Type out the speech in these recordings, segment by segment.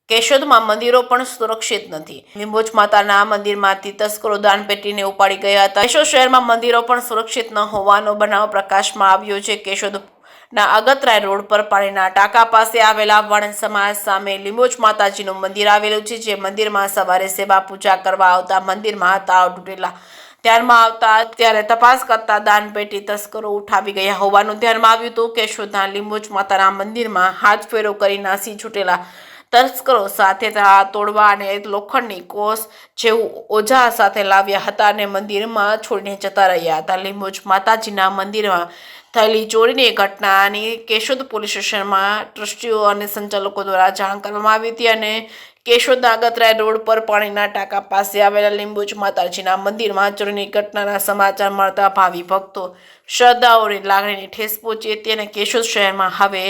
કેશોદમાં મંદિરો પણ સુરક્ષિત નથી। લીંબોચ માતાના મંદિરમાંથી તસ્કરો દાનપેટીને ઉપાડી ગયા હતા। કેશોદ શહેરમાં મંદિરો પણ સુરક્ષિત ન હોવાનો બનાવ પ્રકાશમાં આવ્યો છે। કેશોદના અગતરાય રોડ પર પાણીના ટાંકા પાસે આવેલા વણ સમાજ સામે લીંબોચ માતાજીનું મંદિર આવેલું છે, જે મંદિરમાં સવારે સેવા પૂજા કરવા આવતા મંદિરમાં તાવ તૂટેલા ધ્યાનમાં આવતા ત્યારે તપાસ કરતા દાનપેટી તસ્કરો ઉઠાવી ગયા હોવાનું ધ્યાનમાં આવ્યું હતું। કેશોદના લીંબોચ માતાના મંદિરમાં હાથ ફેરો કરી નાસી છૂટેલા તસ્કરો સાથે તોડવા અને લોખંડની કોસ જેવું ઓઝા સાથે લાવ્યા હતા અને મંદિરમાં છોડીને જતા રહ્યા હતા। લીંબોચ માતાજીના મંદિરમાં થયેલી ચોરીની ઘટનાની કેશોદ પોલીસ સ્ટેશનમાં ટ્રસ્ટીઓ અને સંચાલકો દ્વારા જાણ કરવામાં આવી હતી અને કેશોદના અગતરાય રોડ પર પાણીના ટાંકા પાસે આવેલા લીંબોચ માતાજીના મંદિરમાં ચોરીની ઘટનાના સમાચાર મળતા ભાવિ ભક્તો શ્રદ્ધાઓની લાગણીની ઠેસ પહોંચી હતી અને કેશોદ શહેરમાં હવે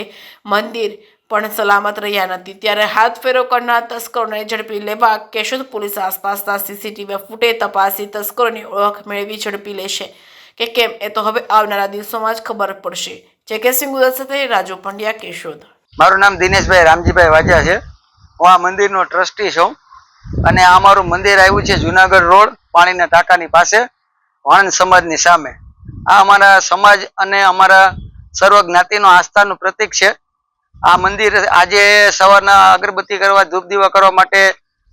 મંદિર પણ સલામત રહ્યા નથી। ત્યારે હાથ ફેરો કરનાર તસ્કરોને ઝડપી લેવા કેશોદ પોલીસ આસપાસના સીસીટીવી ફૂટેજ તપાસી તસ્કરોની ઓળખ મેળવી ઝડપી લેશે કે કેમ એ તો હવે આવનારા દિવસોમાં જ ખબર પડશે। જે સિંહ ગુજરાત સાથે રાજુ પંડ્યા, કેશોદ। મારું નામ દિનેશભાઈ રામજીભાઈ વાજા છે। હું આ મંદિરનો ટ્રસ્ટી છું અને આ મારું મંદિર આવ્યું છે જુનાગઢ રોડ પાણીના ટાંકાની પાસે વાણંદ સમાજની સામે। આ અમારા સમાજ અને અમારા સર્વ જ્ઞાતિનો આસ્થાનું પ્રતીક છે। આ મંદિર આજે સવારના અગરબત્તી કરવા ધૂપ દીવા કરવા માટે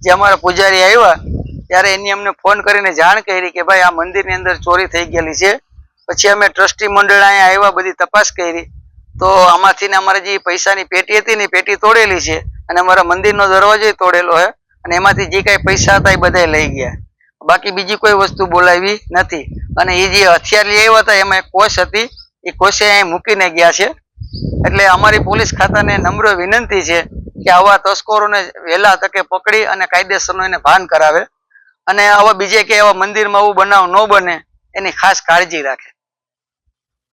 જે અમારા પૂજારી આવ્યા ત્યારે એની અમને ફોન કરીને જાણ કરી કે ભાઈ આ મંદિરની અંદર ચોરી થઈ ગયેલી છે। પછી અમે ટ્રસ્ટી મંડળ અહીંયા આવ્યા, બધી તપાસ કરી તો આમાંથી ને અમારે જે પૈસાની પેટી હતી ને પેટી તોડેલી છે અને અમારા મંદિરનો દરવાજો તોડેલો છે અને એમાંથી જે કાંઈ પૈસા હતા એ બધા લઈ ગયા। બાકી બીજી કોઈ વસ્તુ બોલાવી નથી અને એ જે હથિયાર લઈ આવ્યા હતા એમાં એક કોશ હતી, એ કોશે અહીં મૂકીને ગયા છે। એટલે અમારી પોલીસ ખાતાને નમ્ર વિનંતી છે કે આવા તસ્કરોને વહેલા તકે પકડી અને કાયદેસરનો એને ભાન કરાવે અને આવા બીજે કે આવા મંદિરમાં આવું બનાવ ન બને એની ખાસ કાળજી રાખે।